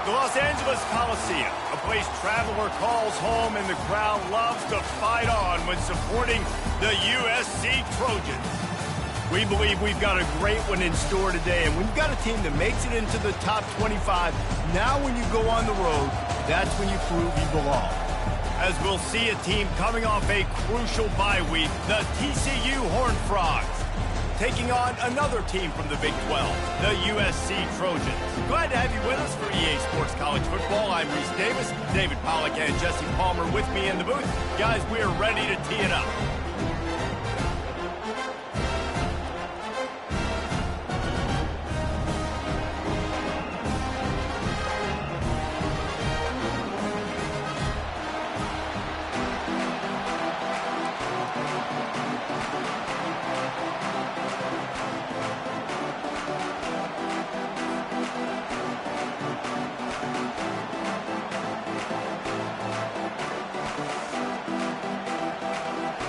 The Los Angeles Coliseum, a place traveler calls home and the crowd loves to fight on when supporting the USC Trojans. We believe we've got a great one in store today, and when you've got a team that makes it into the top 25, now when you go on the road, that's when you prove you belong. As we'll see a team coming off a crucial bye week, the TCU Horned Frogs, taking on another team from the Big 12, the USC Trojans. Glad to have you with us for EA Sports College Football. I'm Reese Davis, David Pollack and Jesse Palmer with me in the booth. Guys, we are ready to tee it up.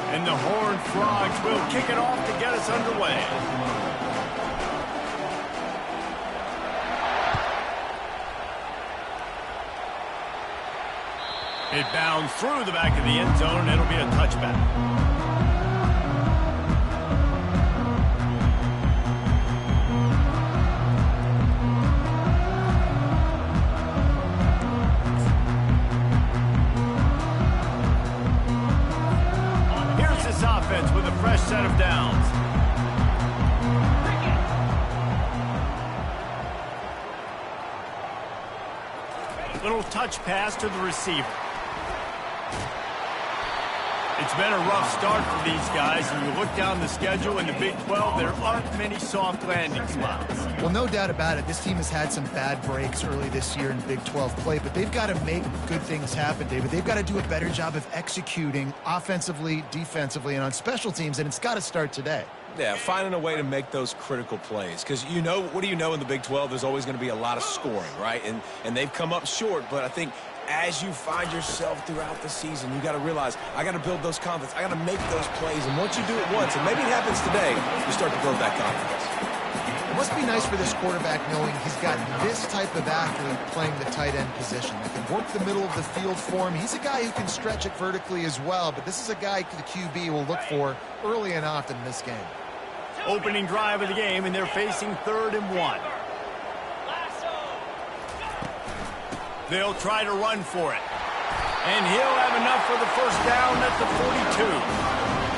And the Horned Frogs will kick it off to get us underway. It bounds through the back of the end zone, and it'll be a touchback. Offense with a fresh set of downs. Little touch pass to the receiver. It's been a rough start for these guys, and you look down the schedule in the Big 12, there aren't many soft landing spots. Well, no doubt about it. This team has had some bad breaks early this year in Big 12 play, but they've got to make good things happen, David. They've got to do a better job of executing offensively, defensively, and on special teams, and it's got to start today. Yeah, finding a way to make those critical plays. Because, you know, what do you know in the Big 12? There's always going to be a lot of scoring, right? And they've come up short, but I think as you find yourself throughout the season, you got to realize, I got to build those confidence. I got to make those plays. And once you do it once, and maybe it happens today, you start to build that confidence. It must be nice for this quarterback knowing he's got this type of athlete playing the tight end position that can work the middle of the field for him. He's a guy who can stretch it vertically as well, but this is a guy the QB will look for early and often in this game. Opening drive of the game, and they're facing 3rd and 1. They'll try to run for it. And he'll have enough for the first down at the 42.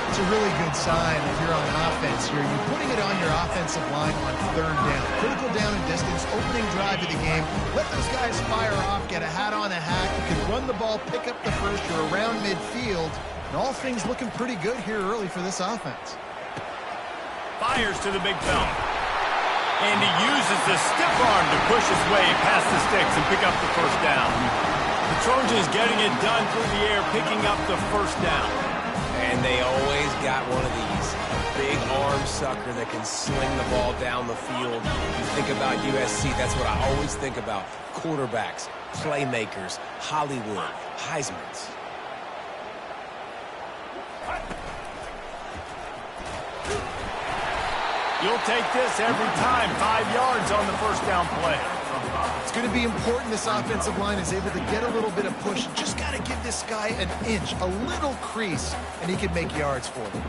It's a really good sign if you're on offense here. You're putting it on your offensive line on 3rd down. Critical down and distance, opening drive of the game. Let those guys fire off, get a hat on a hack. You can run the ball, pick up the first. You're around midfield. And all things looking pretty good here early for this offense. Fires to the big fella. And he uses the stiff arm to push his way past the sticks and pick up the first down. The Trojans getting it done through the air, picking up the first down. And they always got one of these. A big arm sucker that can sling the ball down the field. You think about USC, that's what I always think about. Quarterbacks, playmakers, Hollywood, Heismans. You'll take this every time. 5 yards on the first down play. It's going to be important this offensive line is able to get a little bit of push. Just got to give this guy an inch, a little crease, and he can make yards for them.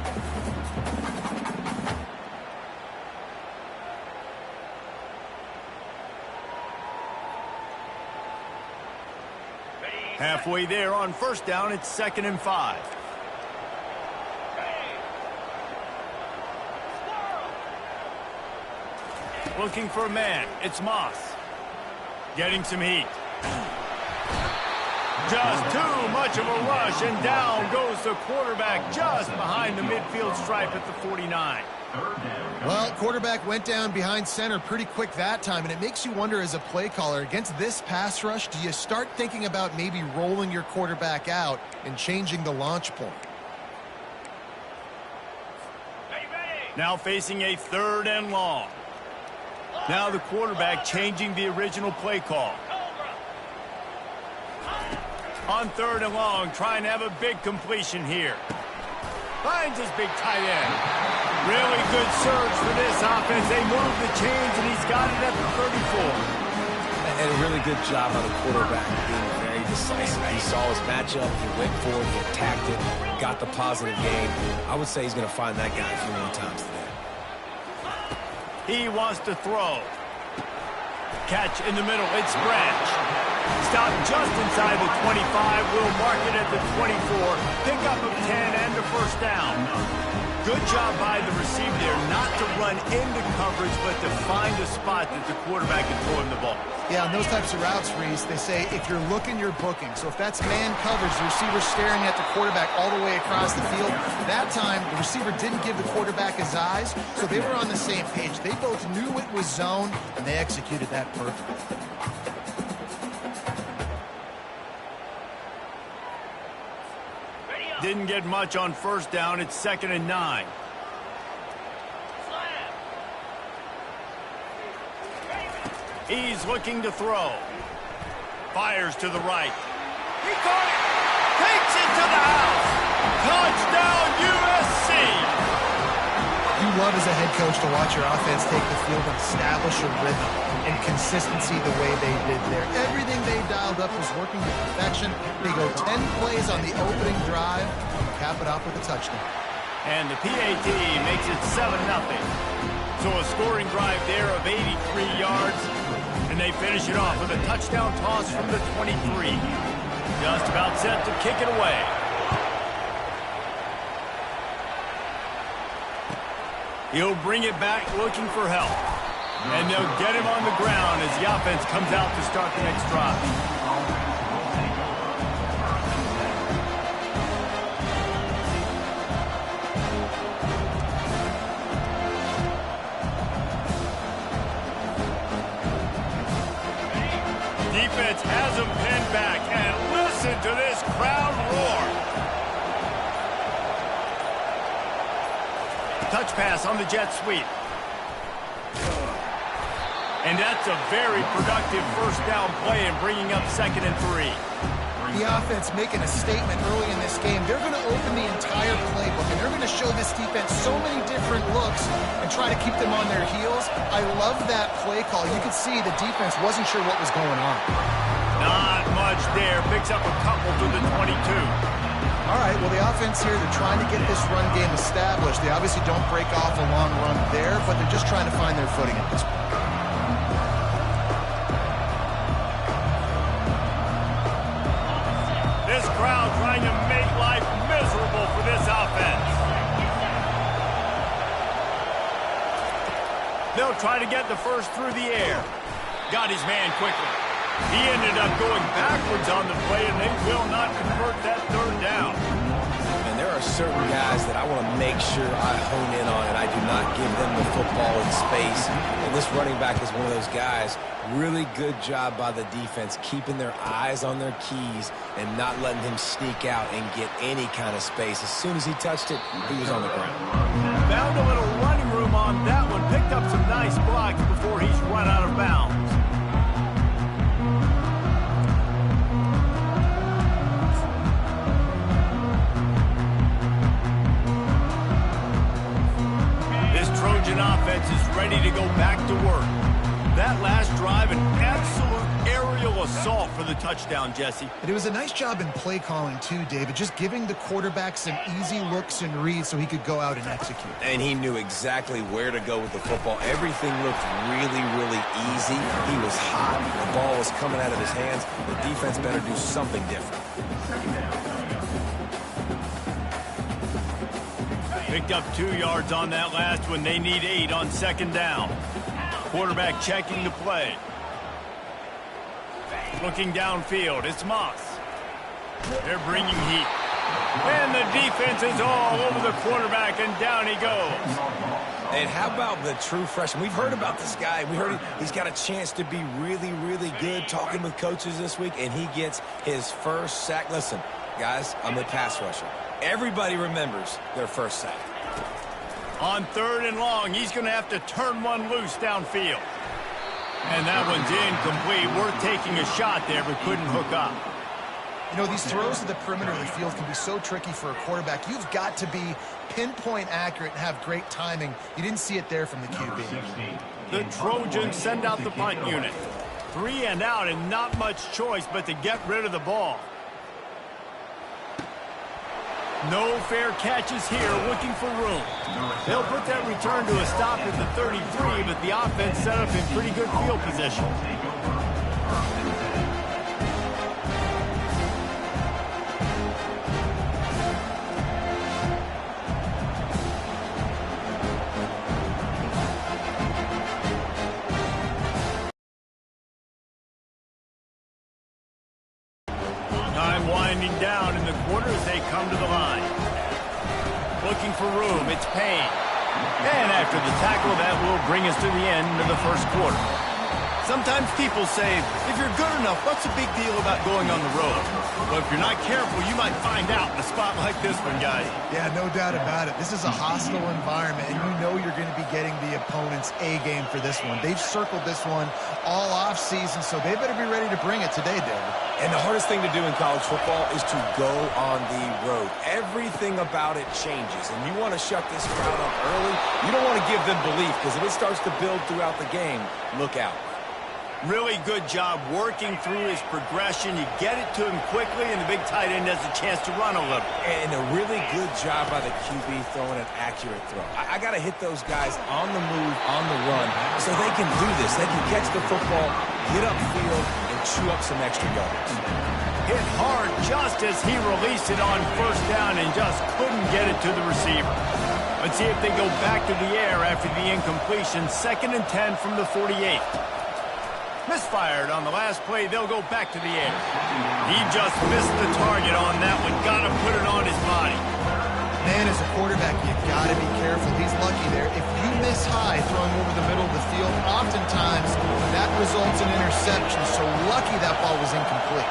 Halfway there on first down, it's 2nd and 5. Looking for a man. It's Moss. Getting some heat. Just too much of a rush, and down goes the quarterback just behind the midfield stripe at the 49. Well, quarterback went down behind center pretty quick that time, and it makes you wonder as a play caller, against this pass rush, do you start thinking about maybe rolling your quarterback out and changing the launch point? Now facing a 3rd and long. Now the quarterback changing the original play call. On 3rd and long, trying to have a big completion here. Finds his big tight end. Really good surge for this offense. They move the chains, and he's got it at the 34. And a really good job by the quarterback being very decisive. He saw his matchup, he went for it, he attacked it, got the positive gain. I would say he's going to find that guy a few more times today. He wants to throw. Catch in the middle. It's Branch. Stop just inside the 25. We'll mark it at the 24. Pickup of 10 and a first down. Good job by the receiver there not to run into coverage, but to find a spot that the quarterback can throw him the ball. Yeah, on those types of routes, Reese, they say if you're looking, you're booking. So if that's man coverage, the receiver's staring at the quarterback all the way across the field. That time, the receiver didn't give the quarterback his eyes, so they were on the same page. They both knew it was zone, and they executed that perfectly. Didn't get much on first down. It's 2nd and 9. He's looking to throw. Fires to the right. He caught it. Takes it to the house. Touchdown, USC. You love as a head coach to watch your offense take the field and establish a rhythm and consistency the way they did there. Everything they dialed up was working to perfection. They go 10 plays on the opening drive and cap it off with a touchdown. And the PAT makes it 7-0. So a scoring drive there of 83 yards. And they finish it off with a touchdown toss from the 23. Just about set to kick it away. He'll bring it back looking for help. And they'll get him on the ground as the offense comes out to start the next drive. Defense has him pinned back, and listen to this crowd roar. Touch pass on the jet sweep. And that's a very productive first down play and bringing up 2nd and 3. The offense making a statement early in this game. They're going to open the entire playbook, and they're going to show this defense so many different looks and try to keep them on their heels. I love that play call. You could see the defense wasn't sure what was going on. Not much there. Picks up a couple to the 22. All right, well, the offense here, they're trying to get this run game established. They obviously don't break off a long run there, but they're just trying to find their footing at this point. This crowd trying to make life miserable for this offense. They'll try to get the first through the air. Got his man quickly. He ended up going backwards on the play, and they will not convert that 3rd down. And there are certain guys that I want to make sure I hone in on, and I do not give them the football in space. And this running back is one of those guys. Really good job by the defense, keeping their eyes on their keys and not letting him sneak out and get any kind of space. As soon as he touched it, he was on the ground. Found a little running room on that one. Picked up some nice blocks before he's run out of bounds. Trojan offense is ready to go back to work. That last drive, an absolute aerial assault for the touchdown, Jesse. And it was a nice job in play calling, too, David, just giving the quarterback some easy looks and reads so he could go out and execute. And he knew exactly where to go with the football. Everything looked really, really easy. He was hot. The ball was coming out of his hands. The defense better do something different. Picked up 2 yards on that last one. They need 8 on 2nd down. Quarterback checking the play. Looking downfield. It's Moss. They're bringing heat. And the defense is all over the quarterback, and down he goes. And how about the true freshman? We've heard about this guy. We heard he's got a chance to be really, really good, talking with coaches this week, and he gets his first sack. Listen, guys, I'm a pass rusher. Everybody remembers their first sack. On 3rd and long, he's going to have to turn one loose downfield. And that one's incomplete. Worth taking a shot there, but couldn't hook up. You know, these throws to the perimeter of the field can be so tricky for a quarterback. You've got to be pinpoint accurate and have great timing. You didn't see it there from the QB. The Trojans send out the punt unit. 3 and out and not much choice but to get rid of the ball. No fair catches here, looking for room. They'll put that return to a stop at the 33, but the offense set up in pretty good field position. Time winding down in the quarter as they come to the line. Looking for room, it's Payne. And after the tackle, that will bring us to the end of the first quarter. Sometimes people say, if you're good enough, what's the big deal about going on the road? Well, if you're not careful, you might find out in a spot like this one, guys. Yeah, no doubt about it. This is a hostile environment, and you know you're going to be getting the opponent's A game for this one. They've circled this one all offseason, so they better be ready to bring it today, David. And the hardest thing to do in college football is to go on the road. Everything about it changes, and you want to shut this crowd up early. You don't want to give them belief, because if it starts to build throughout the game, look out. Really good job working through his progression. You get it to him quickly, and the big tight end has a chance to run a little. And a really good job by the QB throwing an accurate throw. I got to hit those guys on the move, on the run, so they can do this. They can catch the football, get upfield, and chew up some extra yards. Hit hard just as he released it on first down and just couldn't get it to the receiver. Let's see if they go back to the air after the incompletion. 2nd and 10 from the 48. Misfired on the last play. They'll go back to the air. He just missed the target on that one. Got to put it on his body. Man, as a quarterback, you've got to be careful. He's lucky there. If you miss high throwing over the middle of the field, oftentimes that results in interception. So lucky that ball was incomplete.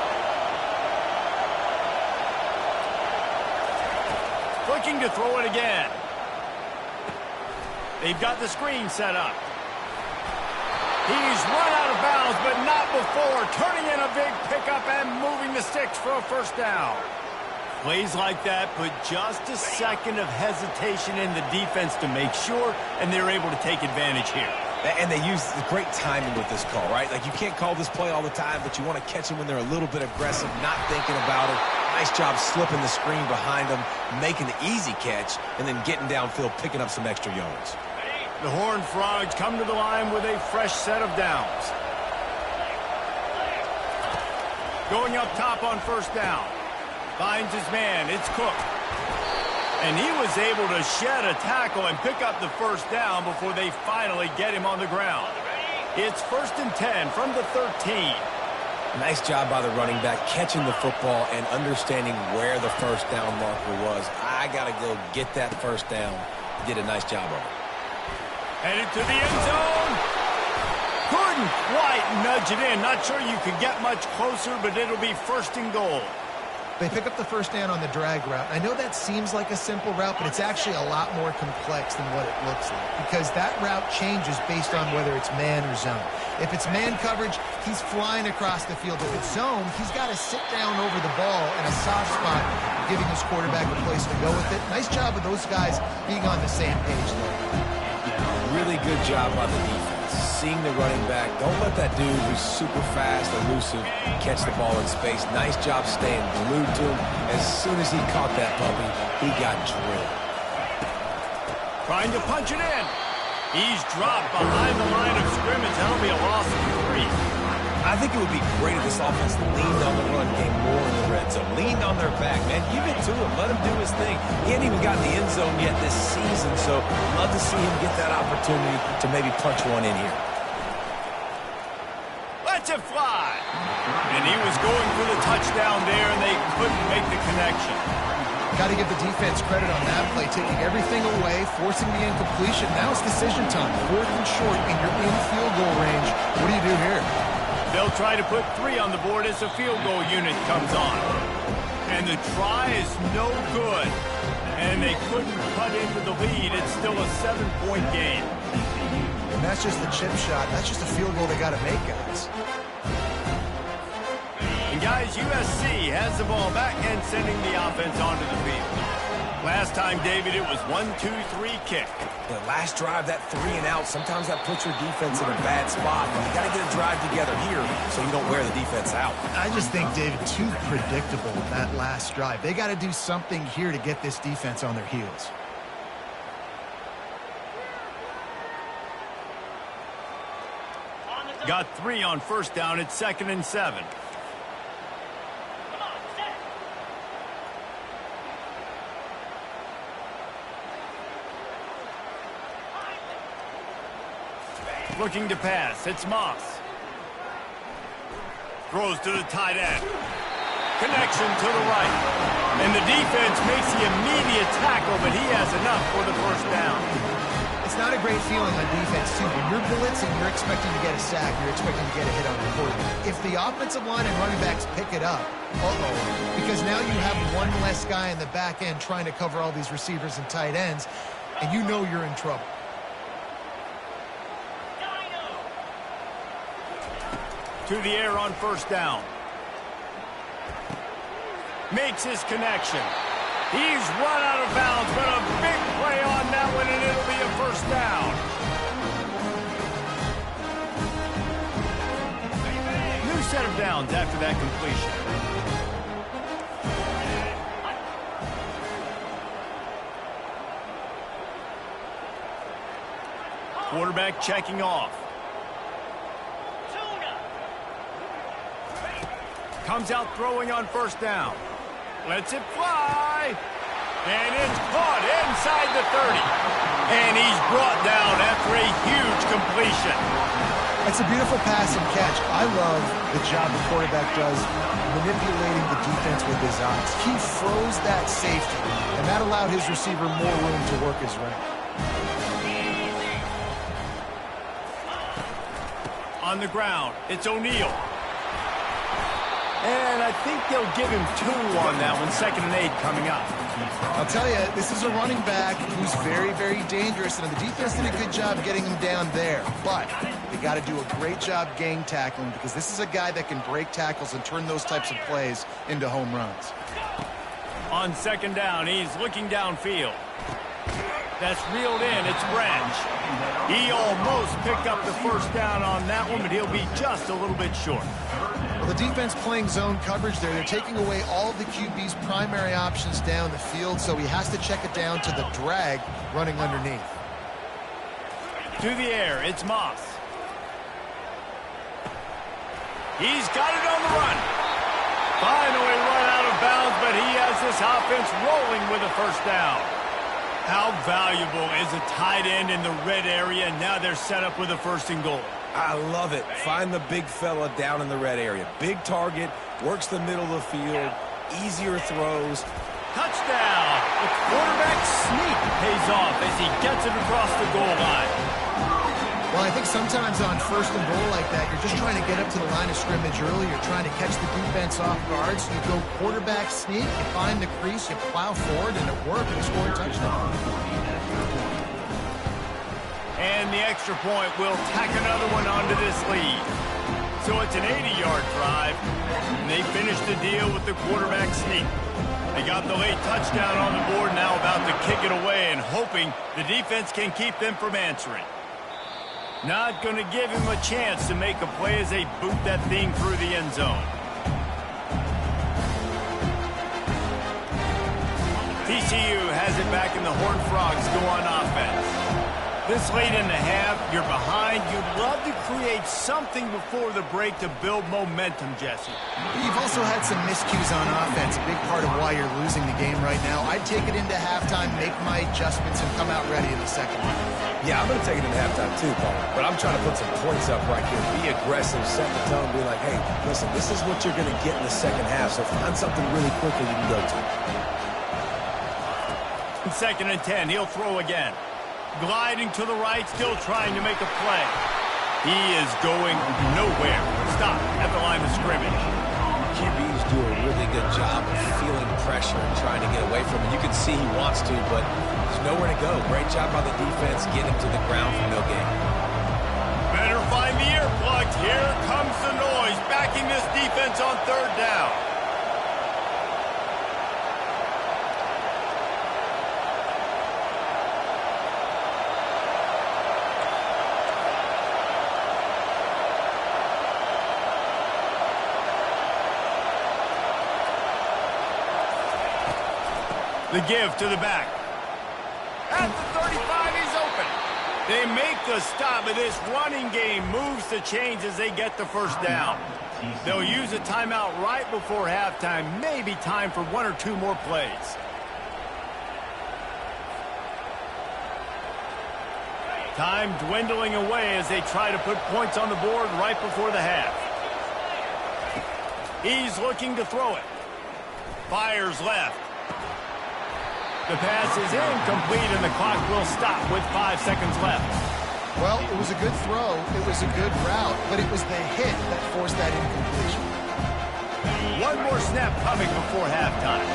Looking to throw it again. They've got the screen set up. He's run out of bounds, but not before. Turning in a big pickup and moving the sticks for a first down. Plays like that put just a second of hesitation in the defense to make sure, and they're able to take advantage here. And they use great timing with this call, right? Like, you can't call this play all the time, but you want to catch them when they're a little bit aggressive, not thinking about it. Nice job slipping the screen behind them, making the easy catch, and then getting downfield, picking up some extra yards. The Horned Frogs come to the line with a fresh set of downs. Going up top on first down. Finds his man. It's Cook. And he was able to shed a tackle and pick up the first down before they finally get him on the ground. It's 1st and 10 from the 13. Nice job by the running back, catching the football and understanding where the first down marker was. I got to go get that first down. He did a nice job of it. Headed to the end zone. Couldn't quite nudge it in. Not sure you could get much closer, but it'll be 1st and goal. They pick up the first down on the drag route. I know that seems like a simple route, but it's actually a lot more complex than what it looks like, because that route changes based on whether it's man or zone. If it's man coverage, he's flying across the field. If it's zone, he's got to sit down over the ball in a soft spot, giving his quarterback a place to go with it. Nice job of those guys being on the same page there. Really good job by the defense. Seeing the running back. Don't let that dude who's super fast, elusive, catch the ball in space. Nice job staying glued to him. As soon as he caught that puppy, he got drilled. Trying to punch it in. He's dropped behind the line of scrimmage. That'll be a loss of 3. I think it would be great if this offense leaned on the run game more in the red zone. Leaned on their back, man. Give it to him. Let him do his thing. He hadn't even gotten the end zone yet this season, so love to see him get that opportunity to maybe punch one in here. Lets it fly. And he was going for the touchdown there, and they couldn't make the connection. Got to give the defense credit on that play, taking everything away, forcing the incompletion. Now it's decision time. 4th and short, and you're in field goal range. What do you do here? They'll try to put 3 on the board as the field goal unit comes on. And the try is no good. And they couldn't cut into the lead. It's still a 7-point game. And that's just the chip shot. That's just a field goal they got to make, guys. And guys, USC has the ball back and sending the offense onto the field. Last time, David, it was 1-2-3 kick. The last drive, that 3 and out, sometimes that puts your defense in a bad spot. But you got to get a drive together here so you don't wear the defense out. I just think, David, too predictable that last drive. They got to do something here to get this defense on their heels. Got 3 on first down. It's 2nd and 7. Looking to pass. It's Moss. Throws to the tight end. Connection to the right. And the defense makes the immediate tackle, but he has enough for the first down. It's not a great feeling on defense, too. When you're blitzing, you're expecting to get a sack. You're expecting to get a hit on the quarterback. If the offensive line and running backs pick it up, because now you have one less guy in the back end trying to cover all these receivers and tight ends, and you know you're in trouble. To the air on first down. Makes his connection. He's run out of bounds, but a big play on that one, and it'll be a first down. New set of downs after that completion. Quarterback checking off. Comes out throwing on first down. Lets it fly. And it's caught inside the 30. And he's brought down after a huge completion. It's a beautiful pass and catch. I love the job the quarterback does manipulating the defense with his eyes. He froze that safety, and that allowed his receiver more room to work his route. On the ground, it's O'Neal. And I think they'll give him 2 on that one. 2nd and 8 coming up. I'll tell you, this is a running back who's very, very dangerous, and the defense did a good job getting him down there. But they got to do a great job gang tackling, because this is a guy that can break tackles and turn those types of plays into home runs. On 2nd down, he's looking downfield. That's reeled in. It's Branch. He almost picked up the first down on that one, but he'll be just a little bit short. Well, the defense playing zone coverage there. They're taking away all of the QB's primary options down the field, so he has to check it down to the drag running underneath. To the air, it's Moss. He's got it on the run. Finally run out of bounds, but he has this offense rolling with a first down. How valuable is a tight end in the red area, and now they're set up with a 1st and goal. I love it. Find the big fella down in the red area. Big target, works the middle of the field, easier throws. Touchdown! The quarterback sneak pays off as he gets it across the goal line. Well, I think sometimes on 1st and goal like that, you're just trying to get up to the line of scrimmage early. You're trying to catch the defense off guard. So you go quarterback sneak, you find the crease, you plow forward, and it worked. You score a touchdown. And the extra point will tack another one onto this lead. So it's an 80-yard drive, and they finished the deal with the quarterback sneak. They got the late touchdown on the board, now about to kick it away and hoping the defense can keep them from answering. Not going to give him a chance to make a play as they boot that thing through the end zone. TCU has it back, and the Horned Frogs go on offense. This late in the half, you're behind. You'd love to create something before the break to build momentum, Jesse. You've also had some miscues on offense, a big part of why you're losing the game right now. I'd take it into halftime, make my adjustments, and come out ready in the second half. Yeah, I'm going to take it into halftime too, Paul. But I'm trying to put some points up right here. Be aggressive, set the tone, be like, hey, listen, this is what you're going to get in the second half, so find something really quickly you can go to. 2nd and 10, he'll throw again. Gliding to the right, still trying to make a play. He is going nowhere. Stop at the line of scrimmage. QBs do a really good job of feeling pressure and trying to get away from it. You can see he wants to, but there's nowhere to go. Great job by the defense, getting him to the ground for no gain. Better find the earplugs. Here comes the noise, backing this defense on 3rd down. The give to the back. At the 35, he's open. They make the stop, but this running game moves the chains as they get the first down. They'll use a timeout right before halftime. Maybe time for one or two more plays. Time dwindling away as they try to put points on the board right before the half. He's looking to throw it. Fires left. The pass is incomplete, and the clock will stop with 5 seconds left. Well, it was a good throw. It was a good route, but it was the hit that forced that incompletion. One more snap coming before halftime.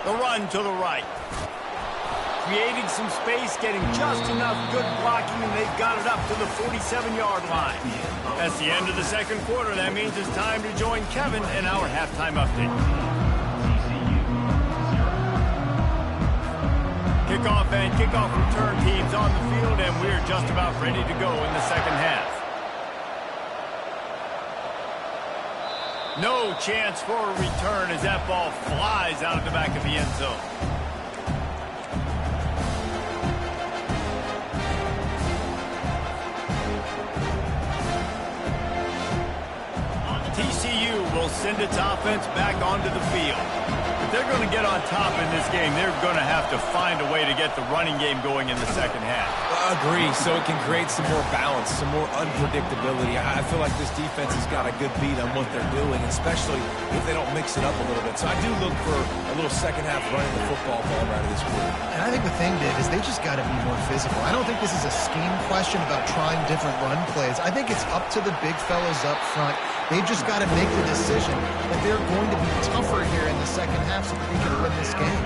The run to the right. Creating some space, getting just enough good blocking, and they've got it up to the 47-yard line. That's the end of the second quarter. That means it's time to join Kevin in our halftime update. Kickoff and kickoff return teams on the field, and we're just about ready to go in the second half. No chance for a return as that ball flies out of the back of the end zone. TCU will send its offense back onto the field. If they're going to get on top in this game, they're going to have to find a way to get the running game going in the second half. I agree, so it can create some more balance, some more unpredictability. I feel like this defense has got a good beat on what they're doing, especially if they don't mix it up a little bit. So I do look for a little second half running the football ball out of this group. And I think the thing, Dave, is they just got to be more physical. I don't think this is a scheme question about trying different run plays. I think it's up to the big fellas up front. They've just got to make the decision that they're going to be tougher here in the second half so that they can win this game.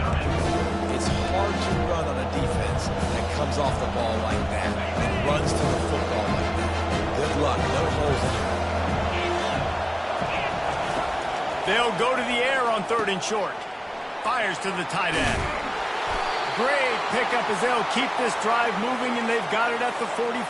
It's hard to run on a defense that comes off the ball like that and runs to the football like that. Good luck. No holes in it. They'll go to the air on 3rd and short. Fires to the tight end. Great pickup as they'll keep this drive moving, and they've got it at the 45.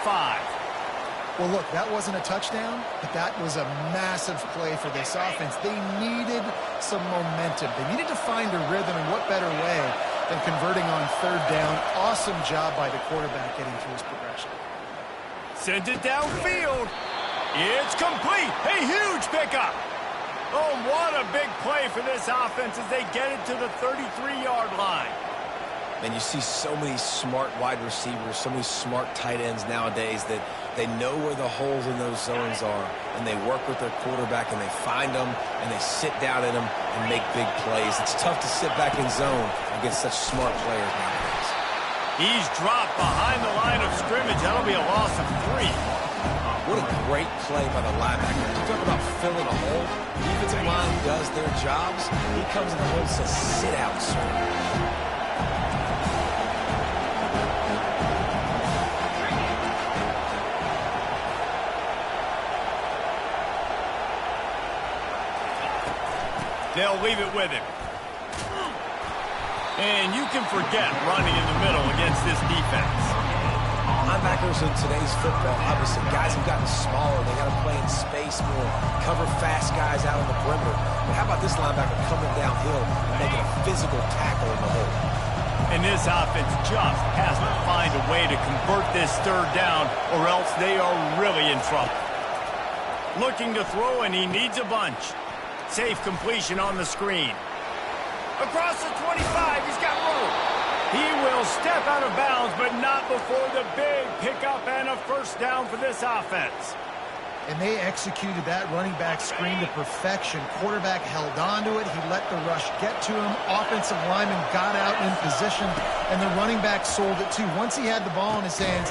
Well, look, that wasn't a touchdown, but that was a massive play for this offense. They needed some momentum. They needed to find a rhythm, and what better way than converting on 3rd down. Awesome job by the quarterback getting through his progression. Sends it downfield. It's complete. A huge pickup. Oh, what a big play for this offense as they get it to the 33-yard line. And you see so many smart wide receivers, so many smart tight ends nowadays that they know where the holes in those zones are, and they work with their quarterback, and they find them, and they sit down in them and make big plays. It's tough to sit back in zone against such smart players nowadays. He's dropped behind the line of scrimmage. That'll be a loss of 3. What a great play by the linebacker. You talk about filling a hole. The defensive line does their jobs. He comes in the hole and says, sit out, sir. They'll leave it with him. And you can forget running in the middle against this defense. Linebackers in today's football, obviously, guys have gotten smaller. They got to play in space more, cover fast guys out on the perimeter. But how about this linebacker coming downhill and making a physical tackle in the hole? And this offense just has to find a way to convert this 3rd down, or else they are really in trouble. Looking to throw, and he needs a bunch. Safe completion on the screen. Across the 25, he's got room. He will step out of bounds, but not before the big pickup and a first down for this offense. And they executed that running back screen to perfection. Quarterback held on to it. He let the rush get to him. Offensive lineman got out in position, and the running back sold it too. Once he had the ball in his hands.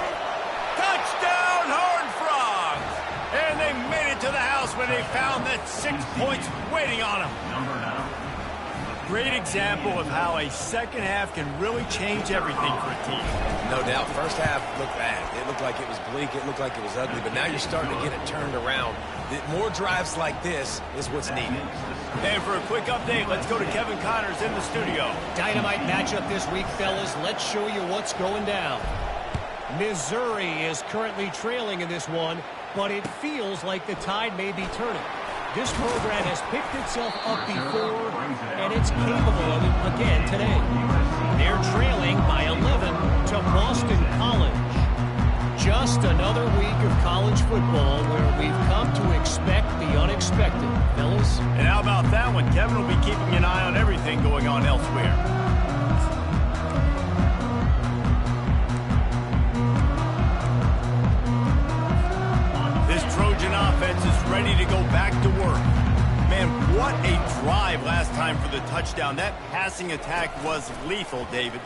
Touchdown, Horned Frogs! And they made it to the house when they found that 6 points waiting on them. Great example of how a second half can really change everything for a team. No doubt. First half looked bad. It looked like it was bleak. It looked like it was ugly. But now you're starting to get it turned around. More drives like this is what's needed. And for a quick update, let's go to Kevin Connors in the studio. Dynamite matchup this week, fellas. Let's show you what's going down. Missouri is currently trailing in this one, but it feels like the tide may be turning. This program has picked itself up before, and it's capable of it again today. They're trailing by 11 to Boston College. Just another week of college football where we've come to expect the unexpected, fellas. And how about that one? Kevin will be keeping an eye on everything going on elsewhere. Trojan offense is ready to go back to work. Man, what a drive last time for the touchdown. That passing attack was lethal, David.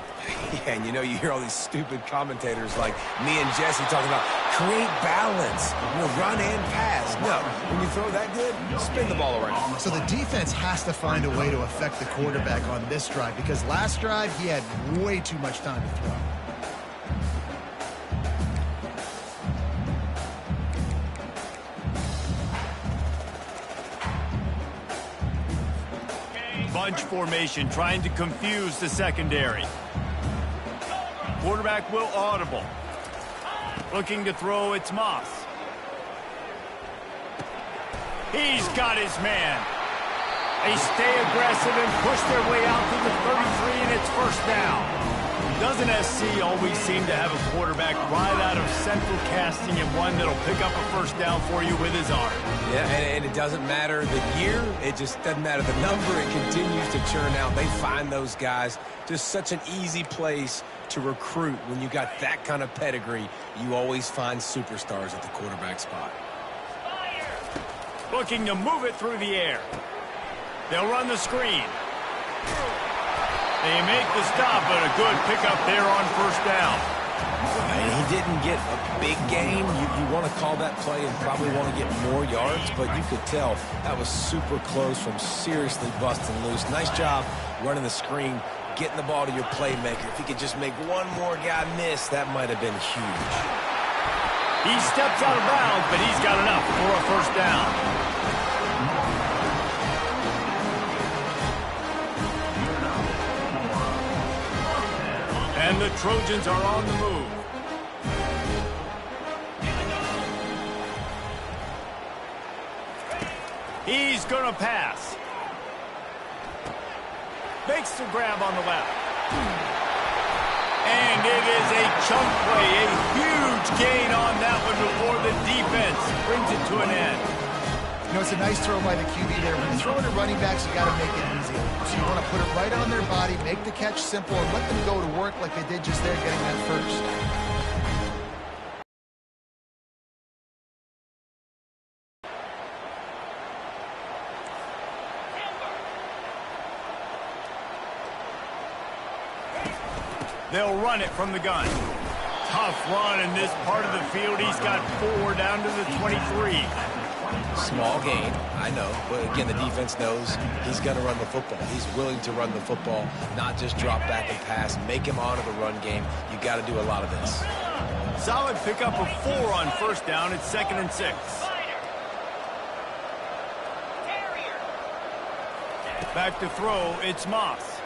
Yeah, and you hear all these stupid commentators like me and Jesse talking about create balance, run and pass. No, when you throw that good, spin the ball around. So the defense has to find a way to affect the quarterback on this drive because last drive he had way too much time to throw. Bunch formation, trying to confuse the secondary. Quarterback will audible. Looking to throw, it's Moss. He's got his man. They stay aggressive and push their way out to the 33, and it's first down. Doesn't SC always seem to have a quarterback right out of central casting and one that'll pick up a first down for you with his arm? Yeah, and it doesn't matter the year. It just doesn't matter the number. It continues to churn out. They find those guys. Just such an easy place to recruit. When you got that kind of pedigree, you always find superstars at the quarterback spot. Looking to move it through the air. They'll run the screen. They make the stop, but a good pickup there on first down. And he didn't get a big gain. You want to call that play and probably want to get more yards, but you could tell that was super close from seriously busting loose. Nice job running the screen, getting the ball to your playmaker. If he could just make one more guy miss, that might have been huge. He steps out of bounds, but he's got enough for a first down. And the Trojans are on the move. He's going to pass. Makes the grab on the left. And it is a chunk play, a huge gain on that one before the defense brings it to an end. It's a nice throw by the QB there. When you're throwing to running backs, you got to make it easy. So you want to put it right on their body, make the catch simple, and let them go to work like they did just there getting that first. They'll run it from the gun. Tough run in this part of the field. He's got 4 down to the 23. Small gain, I know, but again, the defense knows he's going to run the football. He's willing to run the football, not just drop back and pass, make him honor the run game. You got to do a lot of this. Solid pickup of 4 on first down. It's 2nd and 6. Back to throw, it's Moss.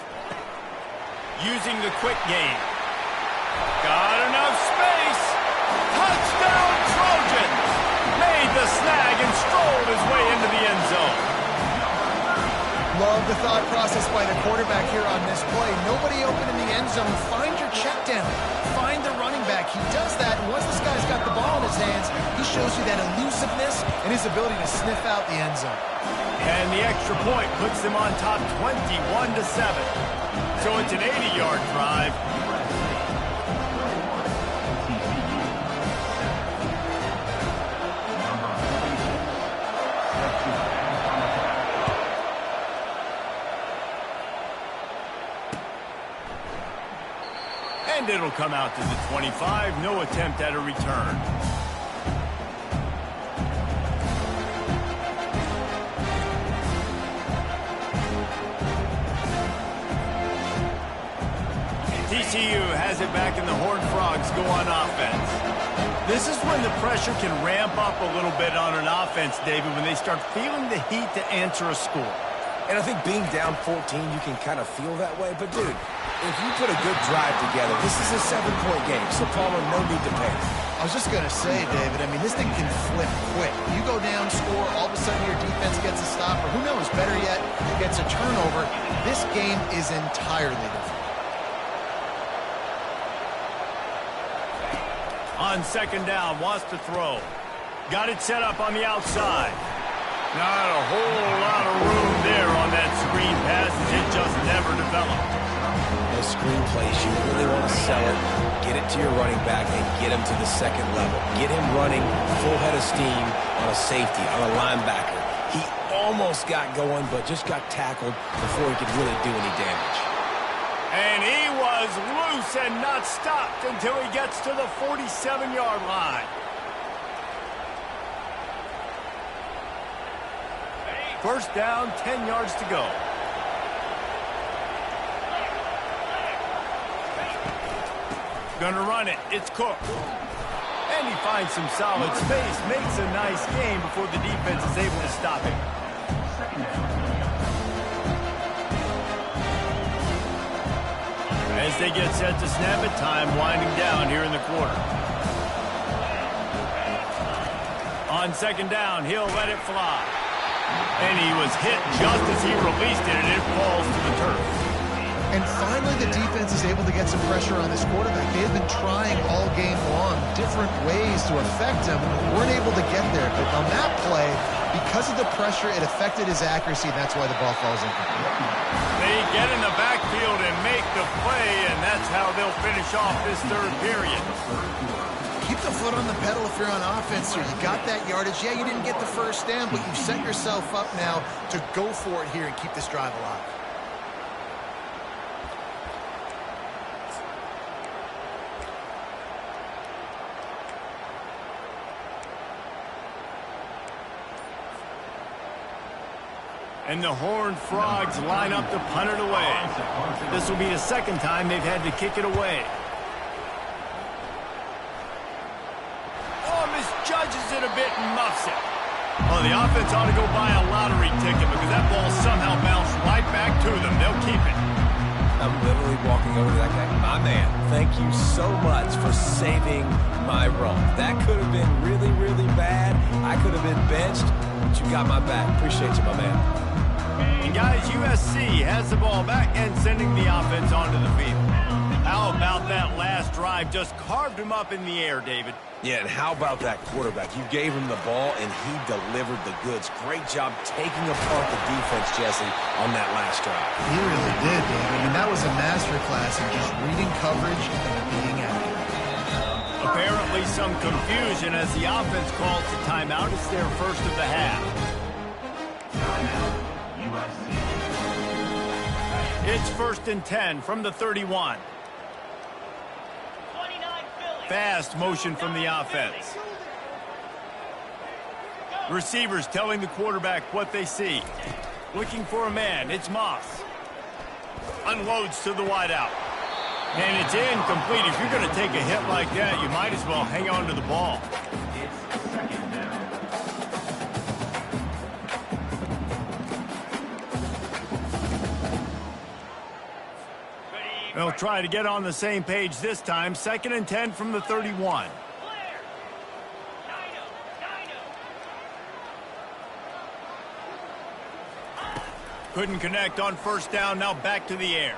Using the quick game. Got enough space. Touchdown, Trojans! Made the snag and strolled his way into the end zone. Love the thought process by the quarterback here on this play. Nobody open in the end zone. Find your check down. Find the running back. He does that, and once this guy's got the ball in his hands, he shows you that elusiveness and his ability to sniff out the end zone. And the extra point puts them on top 21-7. So it's an 80-yard drive. And it'll come out to the 25. No attempt at a return. TCU has it back and the Horned Frogs go on offense. This is when the pressure can ramp up a little bit on an offense, David, when they start feeling the heat to answer a score. And I think being down 14, you can kind of feel that way. But, dude, if you put a good drive together, this is a 7-point game. So, Palmer, no need to panic. I was just going to say, David, I mean, this thing can flip quick. You go down, score, all of a sudden your defense gets a stop, or who knows, better yet, gets a turnover. This game is entirely different. On second down, wants to throw. Got it set up on the outside. Not a whole lot of room there on that screen pass. It just never developed. Those screen plays, you really want to sell it, get it to your running back, and get him to the second level. Get him running full head of steam on a safety, on a linebacker. He almost got going, but just got tackled before he could really do any damage. And he was loose and not stopped until he gets to the 47-yard line. First down, 10 yards to go. Gonna run it. It's Cook. And he finds some solid space. Makes a nice game before the defense is able to stop him. As they get set to snap it, time winding down here in the quarter. On second down, he'll let it fly. And he was hit just as he released it, and it falls to the turf. And finally, the defense is able to get some pressure on this quarterback. They have been trying all game long different ways to affect him. Weren't able to get there. But on that play, because of the pressure, it affected his accuracy, and that's why the ball falls incomplete. They get in the backfield and make the play, and that's how they'll finish off this third period. Keep the foot on the pedal if you're on offense here. You got that yardage. Yeah, you didn't get the first down, but you've set yourself up now to go for it here and keep this drive alive. And the Horned Frogs line up to punt it away. This will be the second time they've had to kick it away. Oh, misjudges it a bit and muffs it. Oh, the offense ought to go buy a lottery ticket because that ball somehow bounced right back to them. They'll keep it. I'm literally walking over to that guy. My man, thank you so much for saving my run. That could have been really, really bad. I could have been benched, but you got my back. Appreciate you, my man. And guys, USC has the ball back and sending the offense onto the field. How about that last drive? Just carved him up in the air, David. Yeah, and how about that quarterback? You gave him the ball, and he delivered the goods. Great job taking apart the defense, Jesse, on that last drive. He really did, Dave. I mean, that was a masterclass in just reading coverage and being accurate. Apparently some confusion as the offense calls the timeout. It's their first of the half. It's 1st and 10 from the 31. Fast motion from the offense. Receivers telling the quarterback what they see. Looking for a man. It's Moss. Unloads to the wideout. And it's incomplete. If you're going to take a hit like that, you might as well hang on to the ball. They'll try to get on the same page this time. 2nd and 10 from the 31. Couldn't connect on first down. Now back to the air.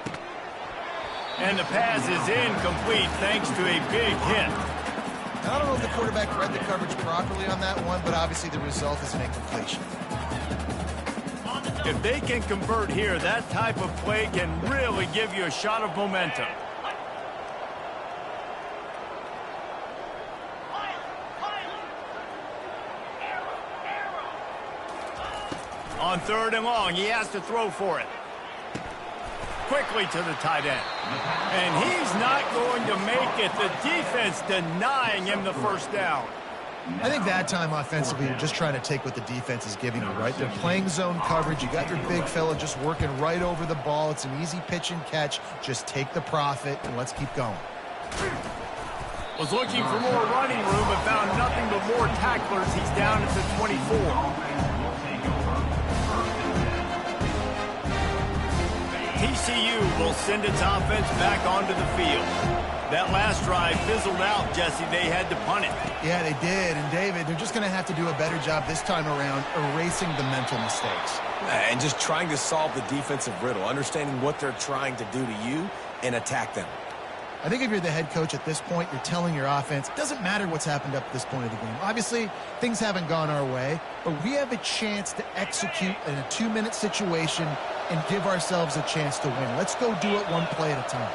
And the pass is incomplete thanks to a big hit. I don't know if the quarterback read the coverage properly on that one, but obviously the result is an incompletion. If they can convert here, that type of play can really give you a shot of momentum. On 3rd and long, he has to throw for it. Quickly to the tight end. And he's not going to make it. The defense denying him the first down. I think that time offensively, you're just trying to take what the defense is giving you, right? They're playing zone coverage. You got your big fella just working right over the ball. It's an easy pitch and catch. Just take the profit and let's keep going. Was looking for more running room but found nothing but more tacklers. He's down at the 24. TCU will send its offense back onto the field. That last drive fizzled out, Jesse. They had to punt it. Yeah, they did. And, David, they're just going to have to do a better job this time around erasing the mental mistakes. And just trying to solve the defensive riddle, understanding what they're trying to do to you and attack them. I think if you're the head coach at this point, you're telling your offense, it doesn't matter what's happened up to this point of the game. Obviously, things haven't gone our way, but we have a chance to execute in a 2-minute situation and give ourselves a chance to win. Let's go do it one play at a time.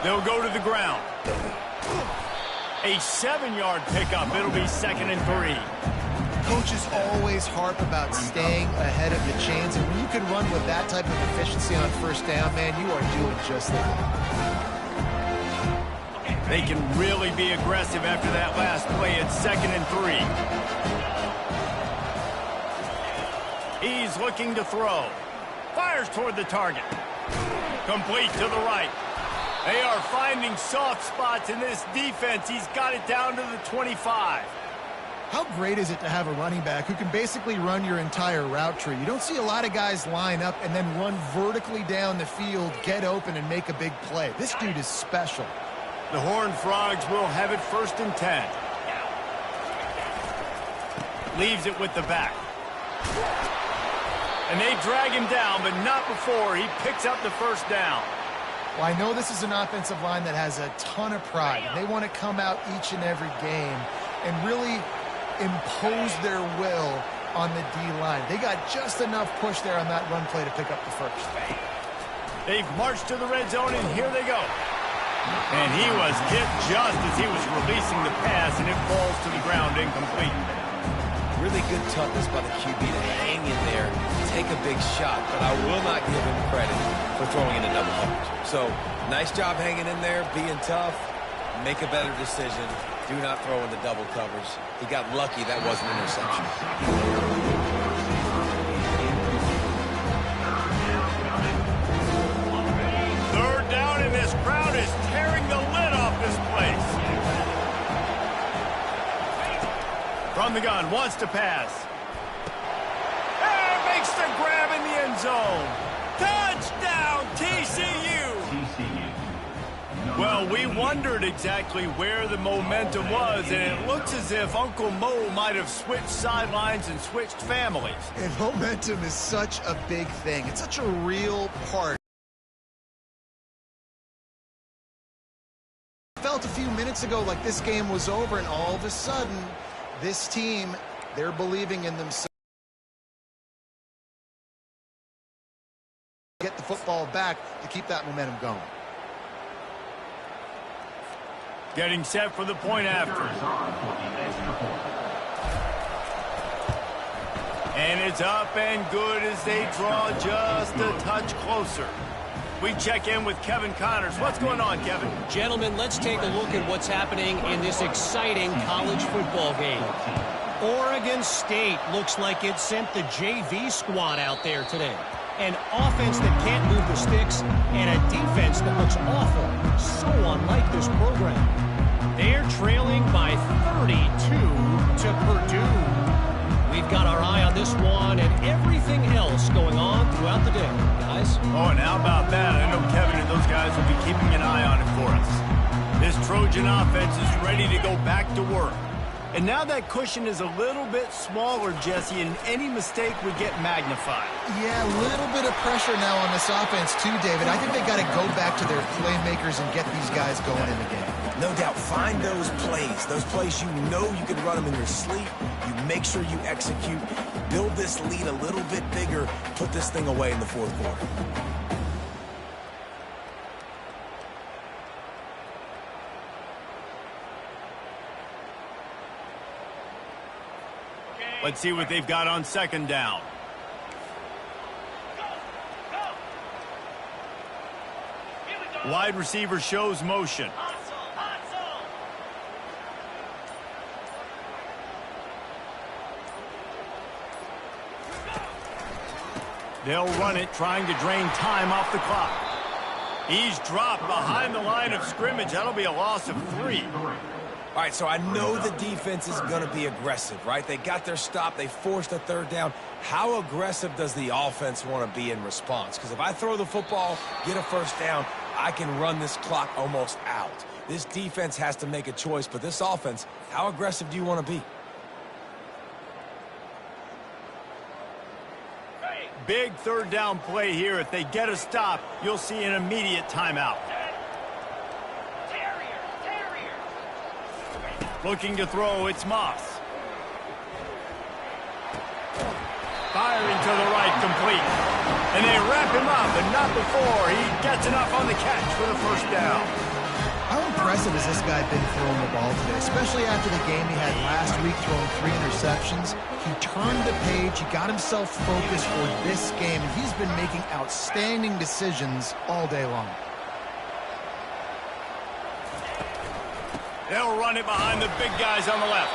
They'll go to the ground. A 7-yard pickup. It'll be 2nd and 3. Coaches always harp about staying ahead of the chains, and when you can run with that type of efficiency on first down, man, you are doing just that. They can really be aggressive after that last play. It's 2nd and 3. He's looking to throw. Fires toward the target. Complete to the right. They are finding soft spots in this defense. He's got it down to the 25. How great is it to have a running back who can basically run your entire route tree? You don't see a lot of guys line up and then run vertically down the field, get open, and make a big play. This dude is special. The Horned Frogs will have it 1st and 10. Leaves it with the back. And they drag him down, but not before he picks up the first down. Well, I know this is an offensive line that has a ton of pride. They want to come out each and every game and really impose their will on the D-line. They got just enough push there on that run play to pick up the first. They've marched to the red zone, and here they go. And he was hit just as he was releasing the pass, and it falls to the ground incomplete. Really good toughness by the QB to hang in there, take a big shot, but I will not give him credit for throwing in a double coverage. So, nice job hanging in there, being tough, make a better decision. Do not throw in the double coverage. He got lucky that wasn't an interception. 3rd down, and this crowd is tearing the lid off this place. From the gun, wants to pass. And makes the grab in the end zone. Touchdown, TCU! Well, we wondered exactly where the momentum was, and it looks as if Uncle Mo might have switched sidelines and switched families. And momentum is such a big thing. It's such a real part. Felt a few minutes ago like this game was over, and all of a sudden, this team, they're believing in themselves. Get the football back to keep that momentum going. Getting set for the point after. And it's up and good as they draw just a touch closer. We check in with Kevin Connors. What's going on, Kevin? Gentlemen, let's take a look at what's happening in this exciting college football game. Oregon State looks like it sent the JV squad out there today. An offense that can't move the sticks and a defense that looks awful. So unlike this program. They're trailing by 32 to Purdue. We've got our eye on this one and everything else going on throughout the day, guys. Oh, and how about that? I know Kevin and those guys will be keeping an eye on it for us. This Trojan offense is ready to go back to work. And now that cushion is a little bit smaller, Jesse, and any mistake would get magnified. Yeah, a little bit of pressure now on this offense too, David. I think they got to go back to their playmakers and get these guys going in the game. No doubt, find those plays you know you can run them in your sleep. You make sure you execute, build this lead a little bit bigger, put this thing away in the 4th quarter. Let's see what they've got on 2nd down. Wide receiver shows motion. They'll run it, trying to drain time off the clock. He's dropped behind the line of scrimmage. That'll be a loss of 3. All right, so I know the defense is going to be aggressive, right? They got their stop. They forced a third down. How aggressive does the offense want to be in response? Because if I throw the football, get a first down, I can run this clock almost out. This defense has to make a choice, but this offense, how aggressive do you want to be? Big third down play here. If they get a stop, you'll see an immediate timeout. Looking to throw, it's Moss. Firing to the right, complete. And they wrap him up, but not before he gets enough on the catch for the first down. How impressive has this guy been throwing the ball today, especially after the game he had last week throwing 3 interceptions? He turned the page, he got himself focused for this game, and he's been making outstanding decisions all day long. They'll run it behind the big guys on the left.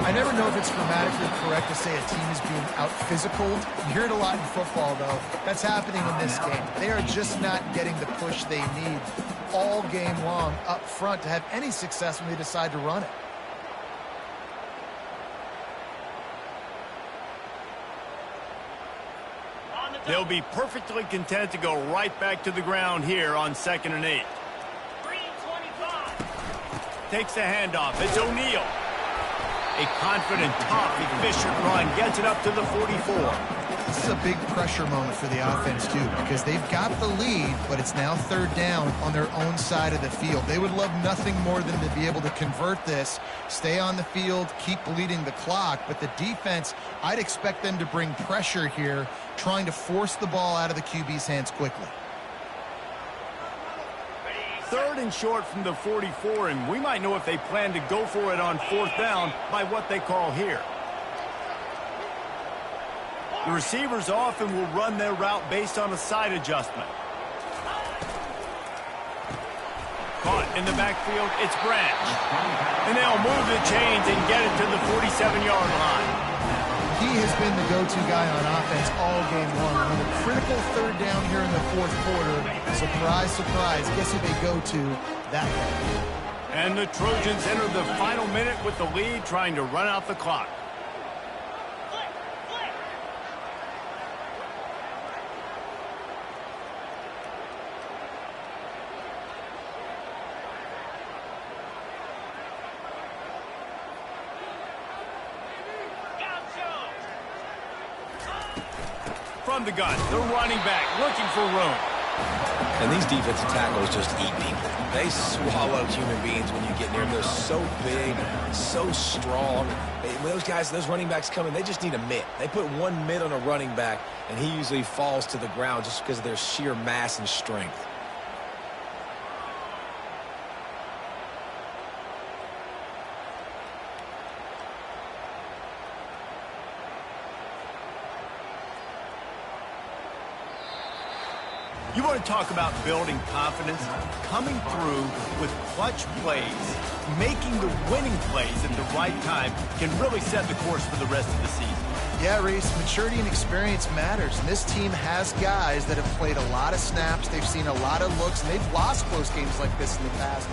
I never know if it's grammatically correct to say a team is being out-physicaled. You hear it a lot in football, though. That's happening in this game. They are just not getting the push they need all game long up front to have any success when they decide to run it. They'll be perfectly content to go right back to the ground here on 2nd and 8. Takes the handoff. It's O'Neal. A confident, tough, efficient run. Gets it up to the 44. This is a big pressure moment for the offense, too, because they've got the lead, but it's now 3rd down on their own side of the field. They would love nothing more than to be able to convert this, stay on the field, keep bleeding the clock. But the defense, I'd expect them to bring pressure here, trying to force the ball out of the QB's hands quickly. 3rd and short from the 44, and we might know if they plan to go for it on 4th down by what they call here. The receivers often will run their route based on a side adjustment. Caught in the backfield, it's Branch. And they'll move the chains and get it to the 47-yard line. He has been the go-to guy on offense all game long. On a critical 3rd down here in the 4th quarter, surprise, surprise, guess who they go to that way? And the Trojans enter the final minute with the lead, trying to run out the clock. From the gun, the running back looking for room. And these defensive tackles just eat people. They swallow human beings when you get near them. They're so big, so strong. When those guys, those running backs come in, they just need a mitt. They put one mitt on a running back, and he usually falls to the ground just because of their sheer mass and strength. You want to talk about building confidence? Coming through with clutch plays, making the winning plays at the right time can really set the course for the rest of the season. Yeah, Reese, maturity and experience matters. And this team has guys that have played a lot of snaps. They've seen a lot of looks, and they've lost close games like this in the past.